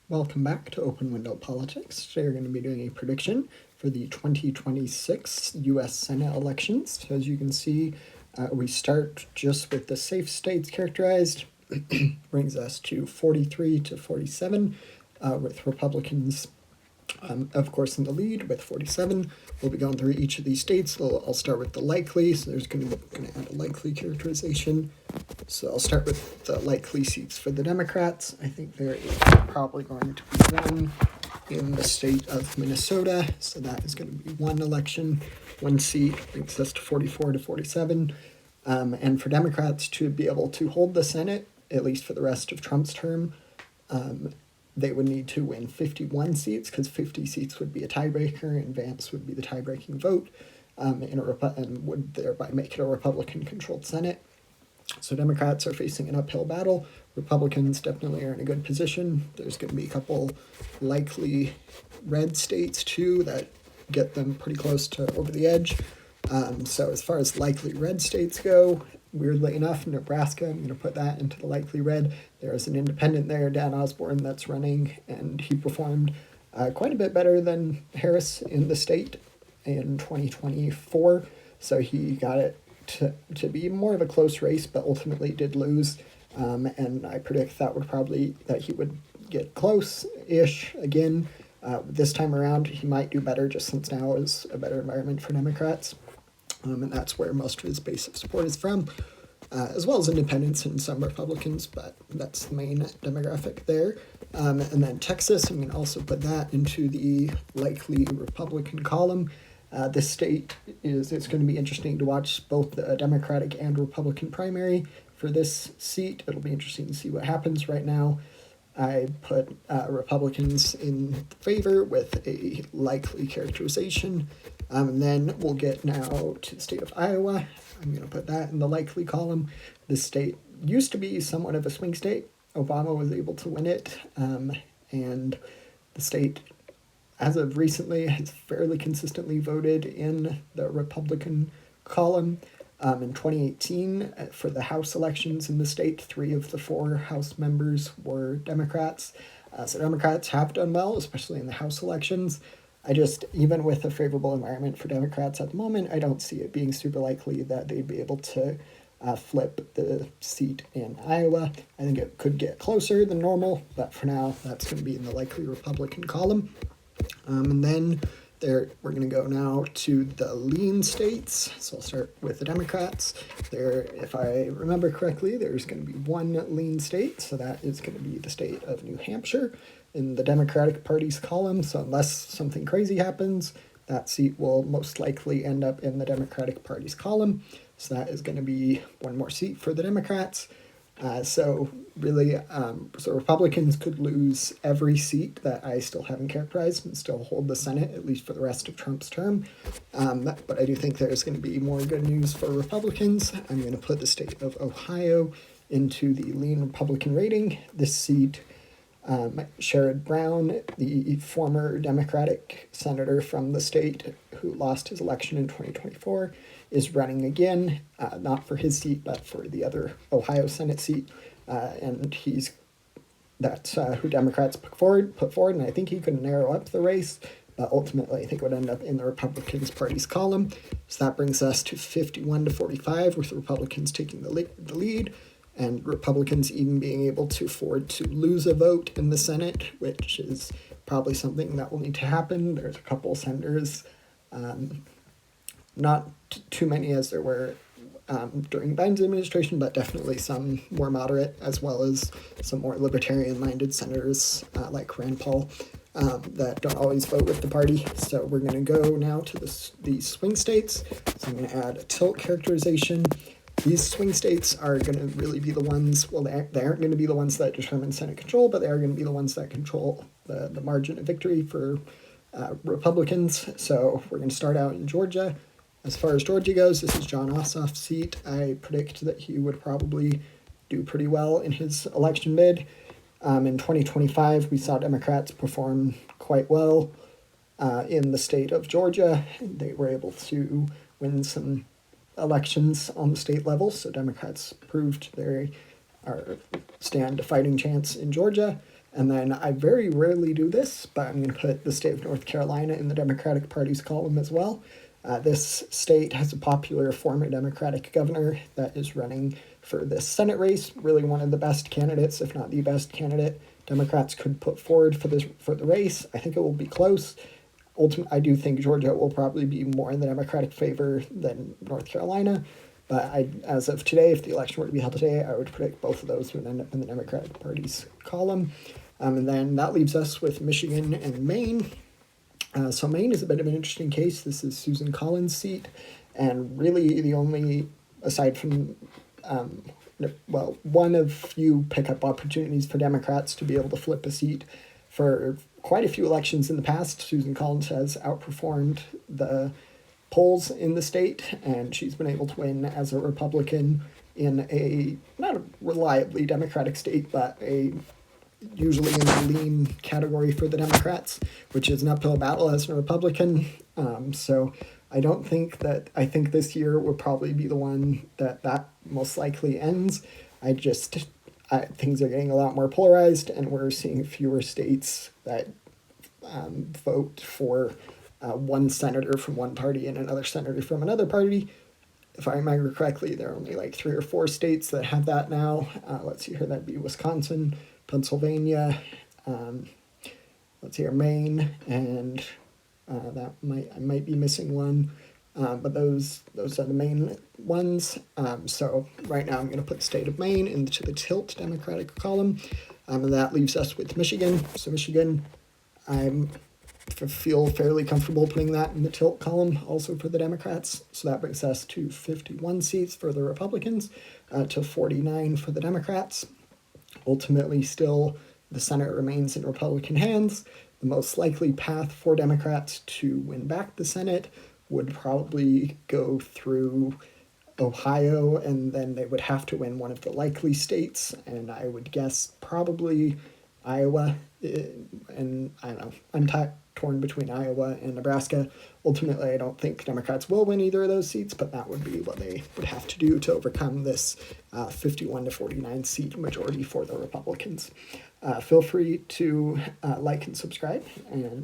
Welcome back to Open Window Politics. Today we're going to be doing a prediction for the 2026 U.S. Senate elections. So as you can see, we start just with the safe states characterized, brings us to 43 to 47, with Republicans, of course, in the lead with 47. We'll be going through each of these states. I'll start with the likely, so there's going to add a likely characterization. So I'll start with the likely seats for the Democrats. I think there is probably going to be one in the state of Minnesota. So that is going to be one election, one seat, brings us to 44 to 47. And for Democrats to be able to hold the Senate, at least for the rest of Trump's term, they would need to win 51 seats, because 50 seats would be a tiebreaker, and Vance would be the tie-breaking vote, and would thereby make it a Republican-controlled Senate. So Democrats are facing an uphill battle. Republicans definitely are in a good position. There's going to be a couple likely red states, too, that get them pretty close to over the edge. So as far as likely red states go, weirdly enough, Nebraska, I'm going to put that into the likely red. There is an independent there, Dan Osborne, that's running, and he performed quite a bit better than Harris in the state in 2024. So he got it to be more of a close race, but ultimately did lose. And I predict that he would get close-ish again. This time around, he might do better, just since now is a better environment for Democrats. And that's where most of his base of support is from, as well as independents and some Republicans, but that's the main demographic there. And then Texas, I'm going to also put that into the likely Republican column. This state it's going to be interesting to watch both the Democratic and Republican primary for this seat. It'll be interesting to see what happens. Right now, I put Republicans in favor with a likely characterization. And then we'll get now to the state of Iowa. I'm going to put that in the likely column. This state used to be somewhat of a swing state. Obama was able to win it, and the state, as of recently, has fairly consistently voted in the Republican column. In 2018, for the House elections in the state, 3 of the 4 House members were Democrats. So Democrats have done well, especially in the House elections. Even with a favorable environment for Democrats at the moment, I don't see it being super likely that they'd be able to flip the seat in Iowa. I think it could get closer than normal, but for now, that's going to be in the likely Republican column. And then we're going to go now to the lean states. So I'll start with the Democrats. If I remember correctly, there's going to be one lean state, so that is going to be the state of New Hampshire in the Democratic Party's column. So unless something crazy happens, that seat will most likely end up in the Democratic Party's column. So that is going to be one more seat for the Democrats. So Republicans could lose every seat that I still haven't characterized and still hold the Senate, at least for the rest of Trump's term. But I do think there's going to be more good news for Republicans. I'm going to put the state of Ohio into the lean Republican rating. This seat, Sherrod Brown, the former Democratic senator from the state who lost his election in 2024, is running again, not for his seat, but for the other Ohio Senate seat. And that's who Democrats put forward, and I think he could narrow up the race, but ultimately I think it would end up in the Republicans' party's column. So that brings us to 51 to 45, with the Republicans taking the lead, and Republicans even being able to afford to lose a vote in the Senate, which is probably something that will need to happen. There's a couple senators, not too many as there were during Biden's administration, but definitely some more moderate, as well as some more libertarian-minded senators like Rand Paul that don't always vote with the party. So we're going to go now to the swing states. So I'm going to add a tilt characterization. These swing states are going to really be the ones, well, they aren't going to be the ones that determine Senate control, but they are going to be the ones that control the margin of victory for Republicans. So we're going to start out in Georgia. As far as Georgia goes, this is Jon Ossoff's seat. I predict that he would probably do pretty well in his election bid. In 2025, we saw Democrats perform quite well in the state of Georgia. They were able to win some elections on the state level, so Democrats proved they stand a fighting chance in Georgia. And then I very rarely do this, but I'm going to put the state of North Carolina in the Democratic Party's column as well. This state has a popular former Democratic governor that is running for this Senate race, really one of the best candidates, if not the best candidate Democrats could put forward for the race. I think it will be close. Ultimately, I do think Georgia will probably be more in the Democratic favor than North Carolina. But as of today, if the election were to be held today, I would predict both of those would end up in the Democratic Party's column. And then that leaves us with Michigan and Maine. So Maine is a bit of an interesting case. This is Susan Collins' seat, and really the only, aside from, one of few pickup opportunities for Democrats to be able to flip a seat for quite a few elections in the past. Susan Collins has outperformed the polls in the state, and she's been able to win as a Republican in a, not a reliably Democratic state, but a usually in the lean category for the Democrats, which is an uphill battle as a Republican. So I think this year will probably be the one that most likely ends. Things are getting a lot more polarized, and we're seeing fewer states that vote for one senator from one party and another senator from another party. If I remember correctly, there are only like 3 or 4 states that have that now. Let's see here, that'd be Wisconsin, Pennsylvania, Maine, and I might be missing one, but those are the main ones. So right now I'm going to put the state of Maine into the tilt Democratic column, and that leaves us with Michigan. So Michigan, I feel fairly comfortable putting that in the tilt column also for the Democrats. So that brings us to 51 seats for the Republicans, to 49 for the Democrats. Ultimately, still, the Senate remains in Republican hands. The most likely path for Democrats to win back the Senate would probably go through Ohio, and then they would have to win one of the likely states, and I would guess probably Iowa. And I don't know, I'm torn between Iowa and Nebraska. Ultimately, I don't think Democrats will win either of those seats, but that would be what they would have to do to overcome this 51 to 49 seat majority for the Republicans. Feel free to like and subscribe, and